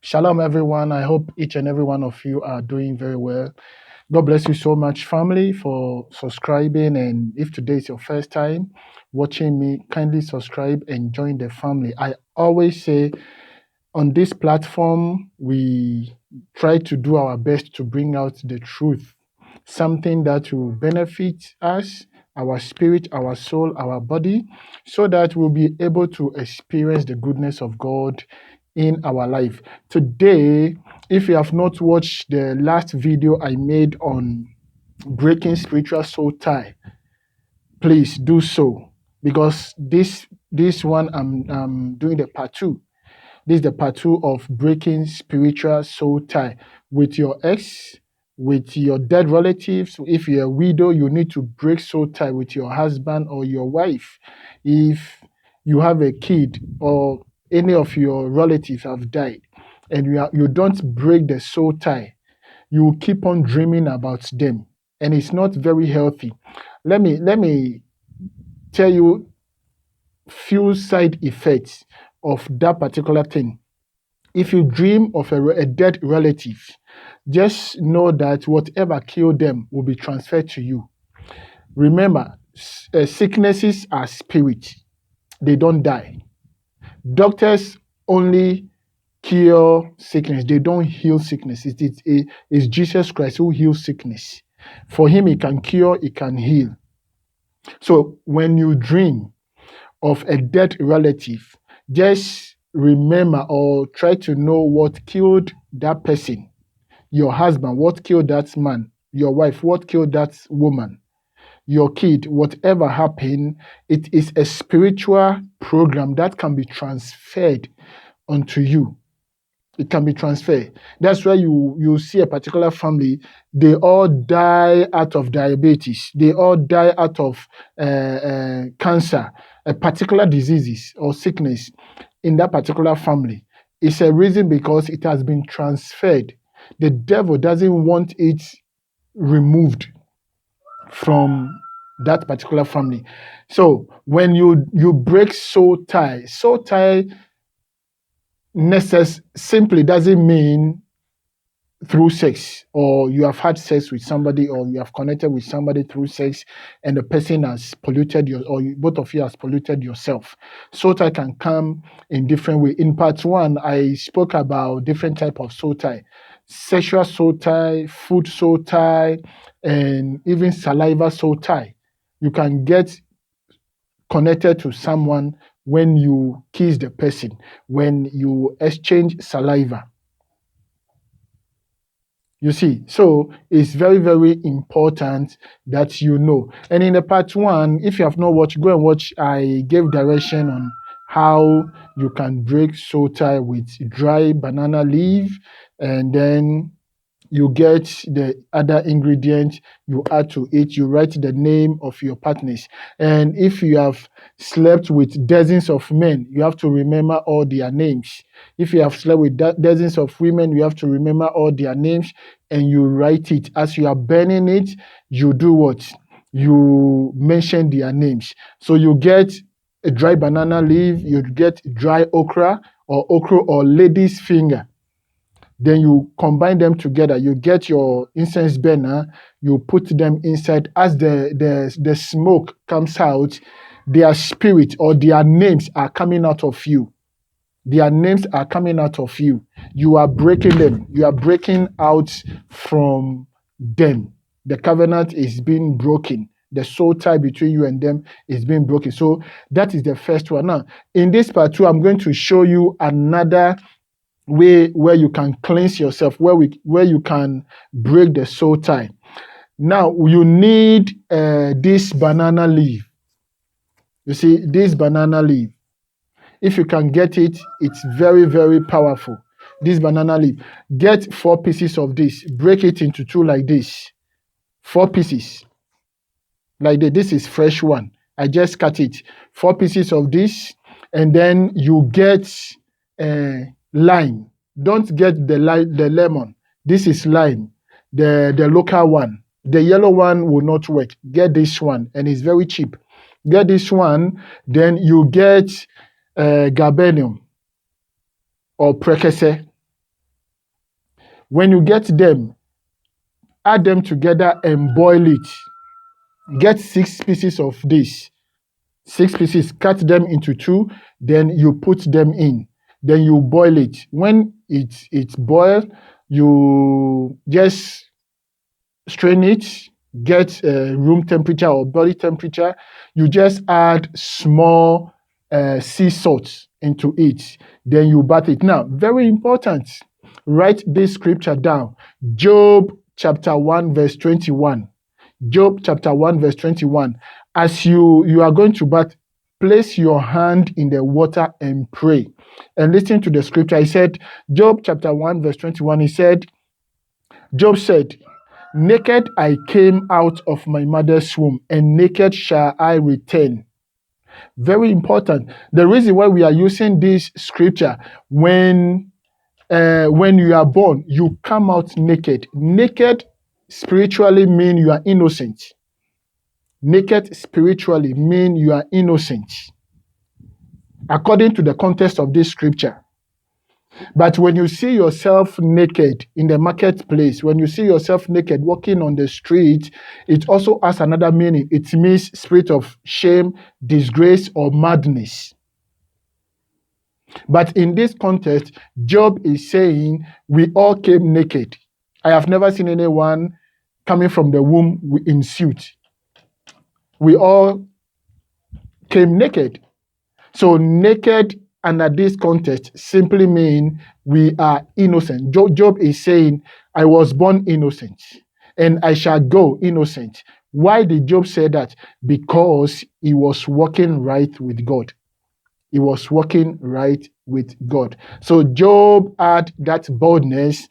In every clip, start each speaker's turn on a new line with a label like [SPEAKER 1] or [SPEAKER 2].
[SPEAKER 1] Shalom, everyone. I hope each and every one of you are doing very well. God bless you so much, family, for subscribing. And if today is your first time watching me, kindly subscribe and join the family. I always say on this platform, we try to do our best to bring out the truth, something that will benefit us, our spirit, our soul, our body, so that we'll be able to experience the goodness of God in our life. Today, if you have not watched the last video I made on breaking spiritual soul tie, please do so, because this one I'm doing the part two. This is the part two of breaking spiritual soul tie with your ex, with your dead relatives. If you're a widow, you need to break soul tie with your husband or your wife. If you have a kid or any of your relatives have died and you don't break the soul tie, you will keep on dreaming about them. And it's not very healthy. Let me tell you few side effects of that particular thing. If you dream of a dead relative, just know that whatever killed them will be transferred to you. Remember, sicknesses are spirit, they don't die. Doctors only cure sickness, they don't heal sickness. It's Jesus Christ who heals sickness. For him, he can cure, he can heal. So when you dream of a dead relative, just remember or try to know what killed that person. Your husband, what killed that man? Your wife, what killed that woman? Your kid, whatever happened, it is a spiritual program that can be transferred onto you. It can be transferred. That's why you see a particular family, they all die out of diabetes. They all die out of cancer, a particular diseases or sickness in that particular family. It's a reason because it has been transferred. The devil doesn't want it removed from that particular family. So when you break soul tie simply doesn't mean through sex, or you have had sex with somebody, or you have connected with somebody through sex, and the person has polluted both of you has polluted yourself. Soul tie can come in different way. In part one, I spoke about different type of soul tie: sexual soul tie, food soul tie, and even saliva soul tie. You can get connected to someone when you kiss the person, when you exchange saliva. You see, so it's very, very important that you know. And in the part one, if you have not watched, go and watch. I gave direction on how you can break soul tie with dry banana leaf, and then you get the other ingredient you add to it. You write the name of your partners. And if you have slept with dozens of men, you have to remember all their names. If you have slept with dozens of women, you have to remember all their names, and you write it. As you are burning it, you do what? You mention their names. So you get a dry banana leaf, you get dry okra or lady's finger. Then you combine them together. You get your incense burner, you put them inside. As the smoke comes out, their spirit or their names are coming out of you. Their names are coming out of you. You are breaking them. You are breaking out from them. The covenant is being broken. The soul tie between you and them is being broken. So that is the first one. Now, in this part two, I'm going to show you another way where you can cleanse yourself, where you can break the soul tie. Now you need this banana leaf. You see this banana leaf. If you can get it, it's very, very powerful. This banana leaf. Get 4 pieces of this. Break it into 2 like this. 4 pieces like that. This is fresh one. I just cut it. 4 pieces of this, and then you get lime. Don't get the lemon. This is lime, the local one. The yellow one will not work. Get this one, and it's very cheap. Get this one, then you get gabenium or prekese. When you get them, add them together and boil it. Get 6 pieces of this. 6 pieces, cut them into 2, then you put them in. Then you boil it. When it's boiled, you just strain it, get room temperature or body temperature. You just add small sea salt into it. Then you bath it. Now, very important, write this scripture down. Job chapter 1 verse 21. Job chapter 1 verse 21. As you are going to bath, place your hand in the water and pray. And listen to the scripture. He said, Job chapter 1 verse 21, he said, Job said, naked I came out of my mother's womb, and naked shall I return. Very important. The reason why we are using this scripture, when you are born, you come out naked. Naked spiritually mean you are innocent. Naked spiritually mean you are innocent, according to the context of this scripture. But when you see yourself naked in the marketplace, when you see yourself naked walking on the street, it also has another meaning. It means spirit of shame, disgrace, or madness. But in this context, Job is saying we all came naked. I have never seen anyone coming from the womb in suit. We all came naked. So naked under this context simply mean we are innocent. Job is saying, I was born innocent and I shall go innocent. Why did Job say that? Because he was walking right with God. He was walking right with God. So Job had that boldness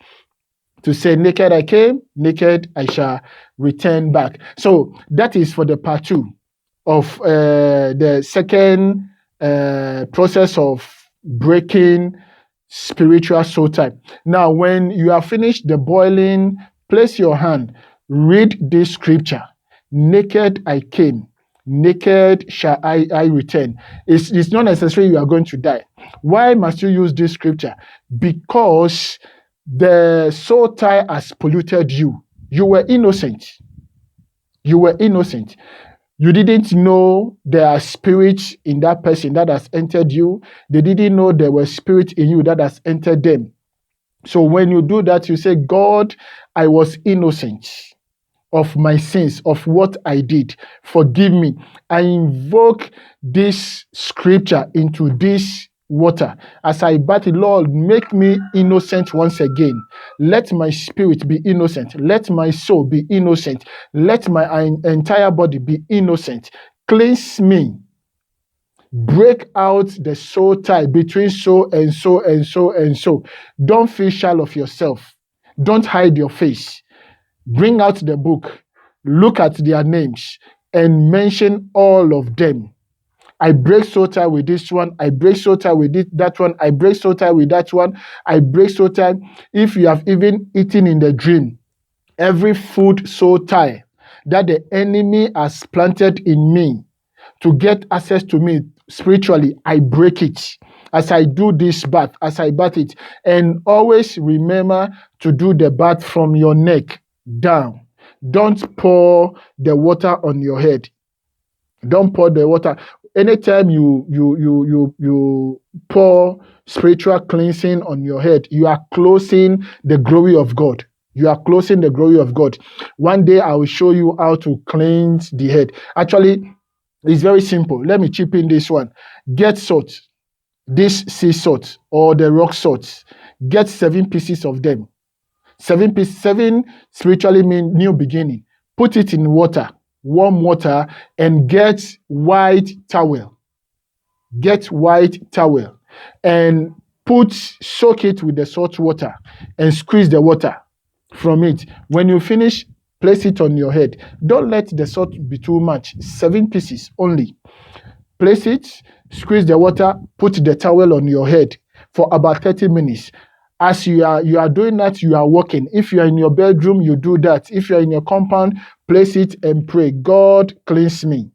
[SPEAKER 1] to say, naked I came, naked I shall return back. So that is for the part 2 of the second process of breaking spiritual soul tie. Now, when you are finished the boiling, place your hand, read this scripture. Naked I came, naked shall I return. It's not necessary you are going to die. Why must you use this scripture? Because the soul tie has polluted you. You were innocent. You were innocent. You didn't know there are spirits in that person that has entered you. They didn't know there were spirits in you that has entered them. So when you do that, you say, God, I was innocent of my sins, of what I did. Forgive me. I invoke this scripture into this water. As I bathe, Lord, make me innocent once again. Let my spirit be innocent. Let my soul be innocent. Let my entire body be innocent. Cleanse me. Break out the soul tie between soul and soul and soul and soul. Don't feel shy of yourself. Don't hide your face. Bring out the book. Look at their names and mention all of them. I break soul tie with this one. I break soul tie with that one. I break soul tie with that one. I break soul tie. If you have even eaten in the dream, every food soul tie that the enemy has planted in me to get access to me spiritually, I break it. As I do this bath, as I bath it, and always remember to do the bath from your neck down. Don't pour the water on your head. Don't pour the water. Anytime you pour spiritual cleansing on your head, you are closing the glory of God. You are closing the glory of God. One day I will show you how to cleanse the head. Actually, it's very simple. Let me chip in this one. Get salt, this sea salt or the rock salt. Get 7 pieces of them. 7 pieces. 7 spiritually mean new beginning. Put it in water, warm water, and get white towel. Get white towel and soak it with the salt water and squeeze the water from it. When you finish, place it on your head. Don't let the salt be too much. 7 pieces only. Place it, squeeze the water, put the towel on your head for about 30 minutes. As you are doing that, you are walking. If you are in your bedroom, you do that. If you are in your compound, place it and pray. God, cleanse me.